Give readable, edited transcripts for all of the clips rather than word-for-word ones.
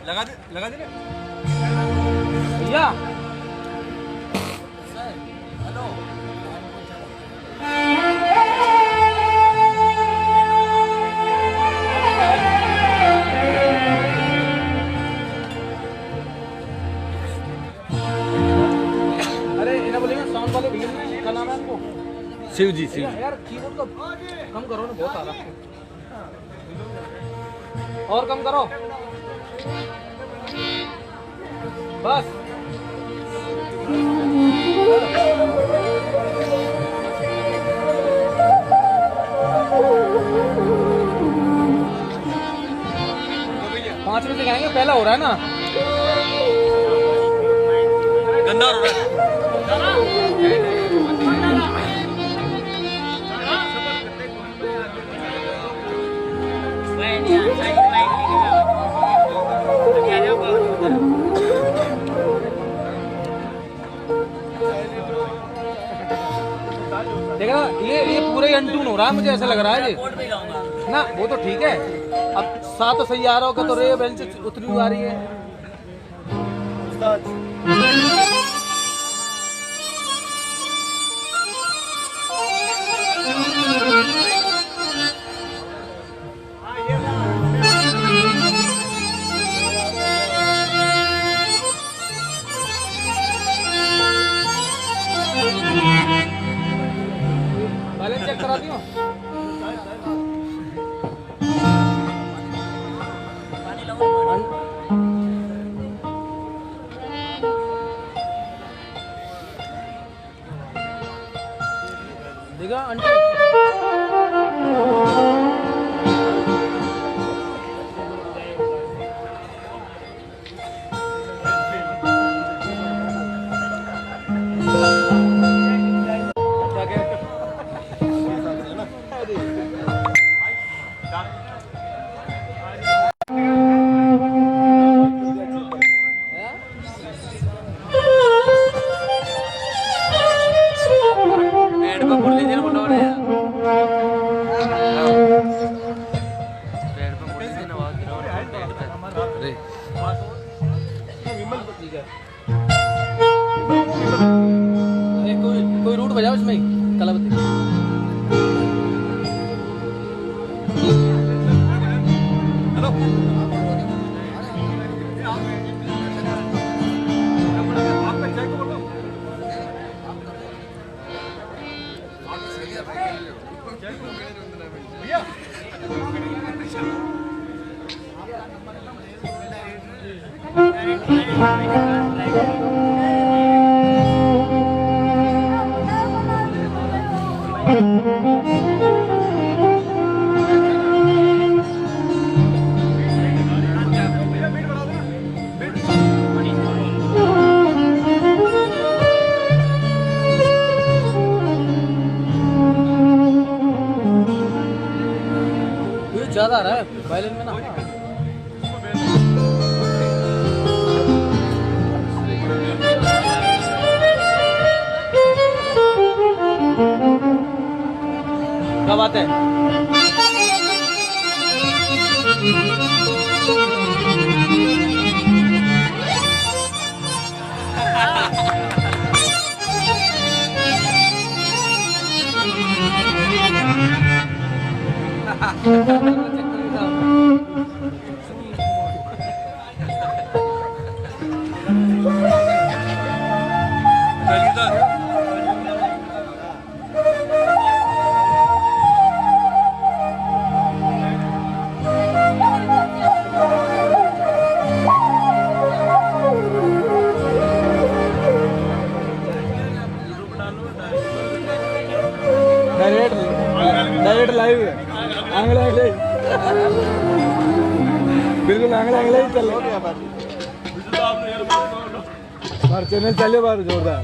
लगा दे भैया। हेलो अरे इन्हें बोलेंगे साउंड वाले भैया क्या नाम है आपको? शिव जी यार कीबोर्ड का कम करो ना, बहुत आ रहा है और कम करो बस। पांच में से गाएंगे, पहला हो रहा है ना, गंदा हो रहा है। देखा ये पूरा ही अनटून हो रहा है, मुझे ऐसा लग रहा है जी ना। वो तो ठीक है, अब साथ तो सही आ रहा होगा तो रे बेंच उतरी आ रही है। बैलेंस चेक करा दियो। देखा आंटी कोई रूट बजाओ इसमें कलावती। हेलो भैया ज्यादा आ रहा है वायलिन में ना। क्या बात है? डायरेक्ट लाइव है, आंगले बिल्कुल आंगले ही चल रहा है। चैनल चले बार जोरदार।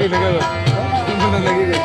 कहीं लगेगा लगेगा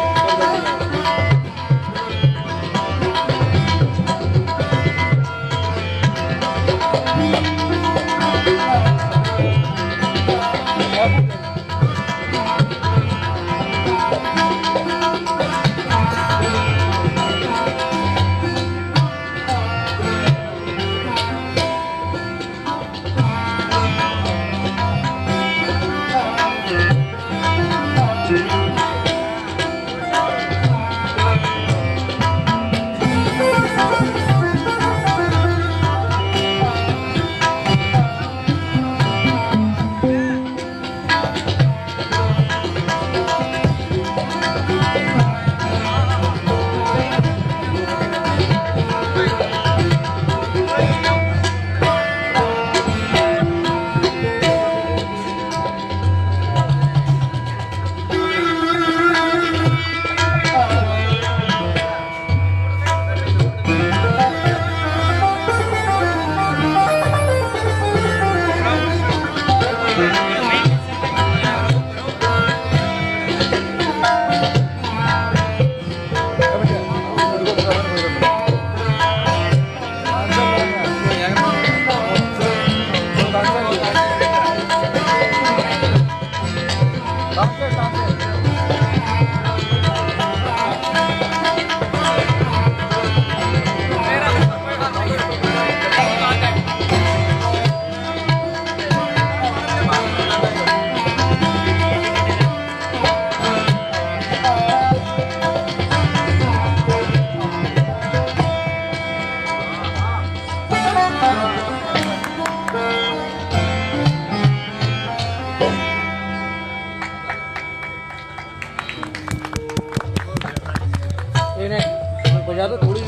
बजा दो थोड़ी सी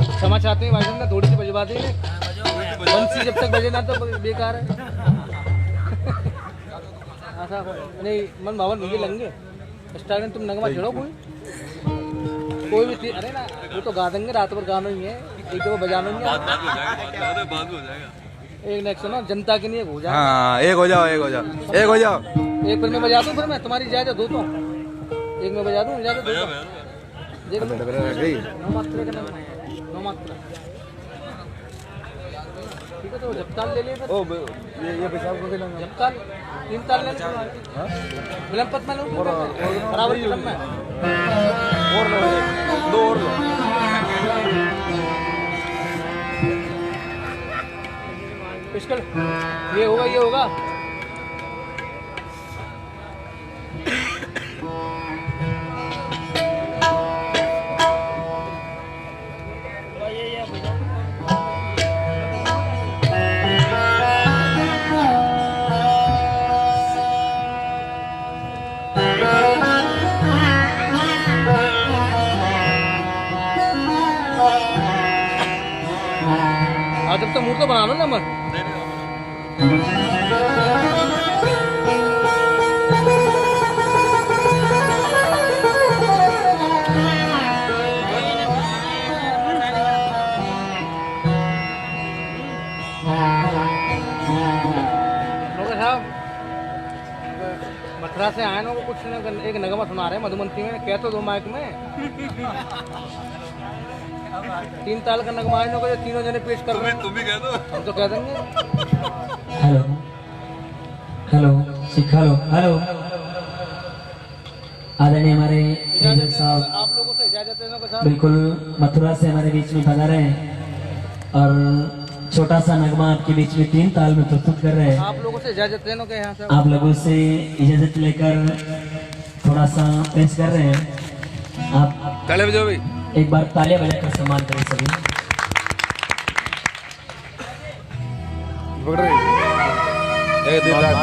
क्षमा चाहते हैं भाई साहब ना थोड़ी सी बजवा दी बंसी जब तक बजे ना तो बेकार है ऐसा नहीं मन भावन मुझे लगेंगे स्टार्टिंग तुम नगमा छेड़ो कोई भी चीज अरे ना वो तो गा देंगे रात भर गाना ही है एक दो बजाना ही है एक नेक्स्ट सुनो जनता के लिए हो जाए हाँ एक हो जाओ एक हो जाओ एक हो जाओ एक फिर मैं बजा दूं फिर मैं तुम्हारी इजाजत दो तो एक मैं बजा दूं इजाजत दो देख लो नौ मात्रा का नौ मात्रा ठीक है तो जपताल ले लिए फिर ओ ये पेशाब को लेना जपताल 3 ताल ले लो विलंपत में लो बराबर विलंब में और लो दो और लो पिस्टल ये होगा जब तक मूर्त बना लो ना मन मथुरा से आए ना वो कुछ एक नगमा सुना रहे मधुमंती में कह तो दो माइक में 3 ताल का नगमा आए को तीनों जने पेश कर रहे हैं तुम भी कह दो हम तो कह देंगे हेलो हेलो सिखा लो हेलो आदरणीय हमारे मेजर साहब आप लोगों से इजाजत लेने के साथ बिल्कुल मथुरा से हमारे बीच में पधारे हैं और छोटा सा नगमा आपके बीच में 3 ताल में प्रस्तुत कर रहे हैं। आप लोगों से इजाजत लेने के यहाँ से आप लोगों से इजाजत लेकर थोड़ा सा पेश कर रहे हैं। आप ताले बजाओ भाई एक बार तालियां बजाकर सम्मान करें सभी। पकड़ रही एक दिन रात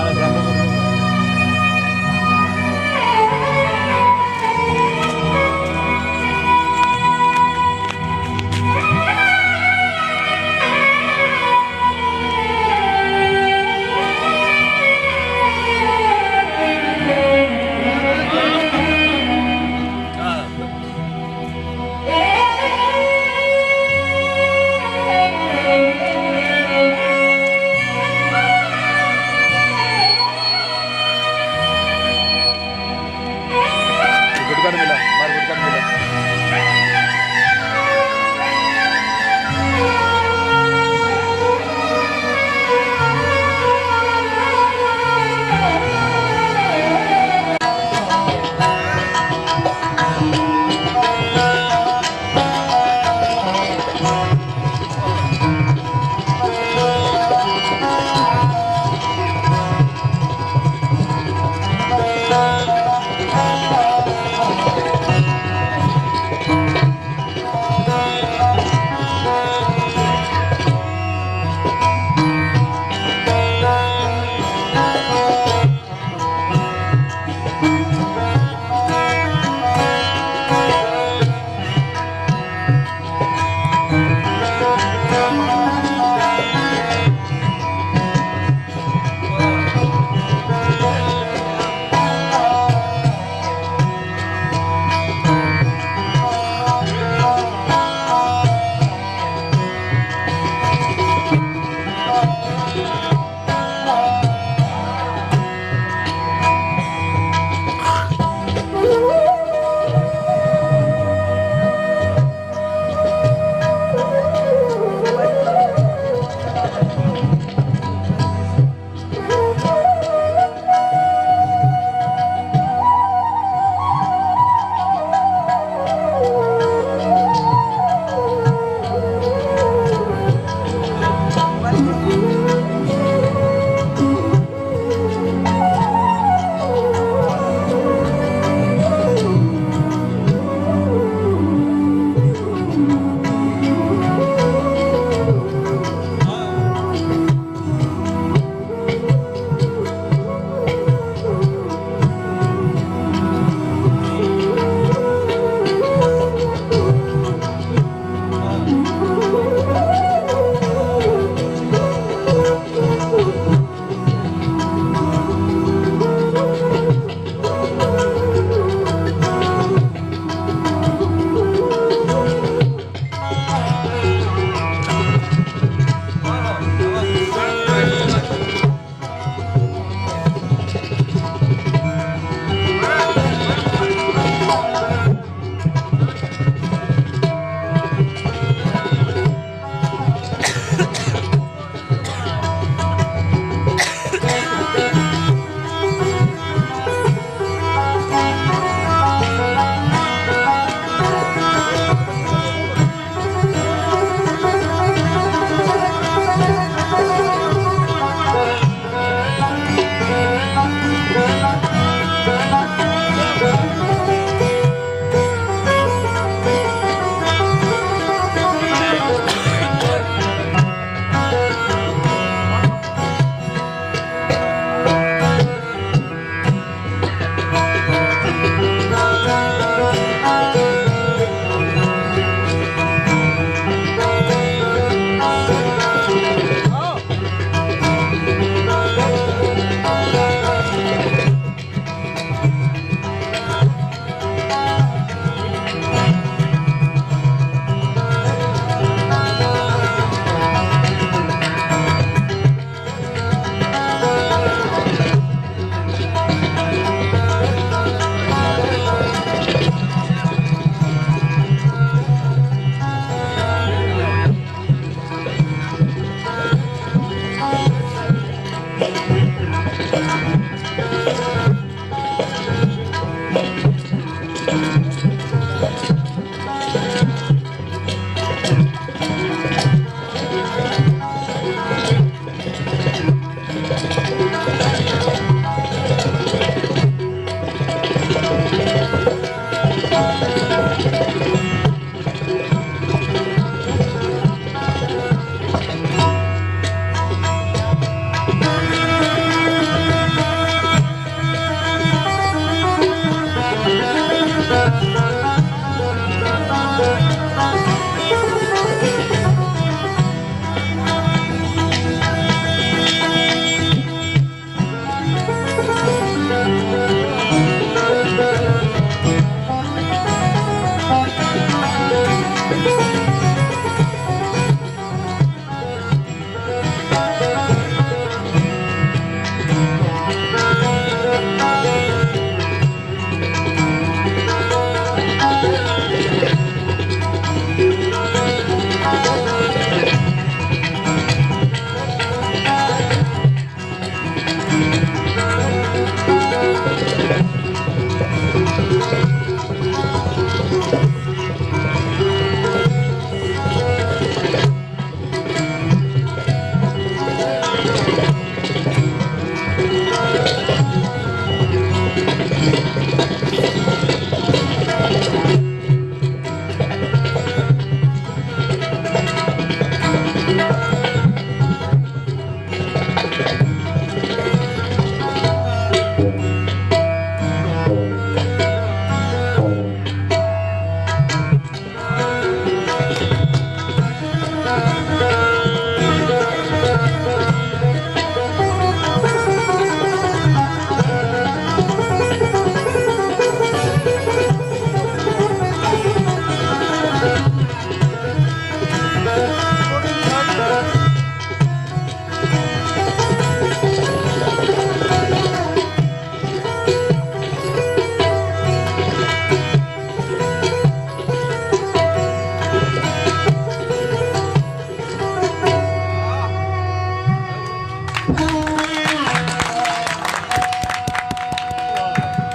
है।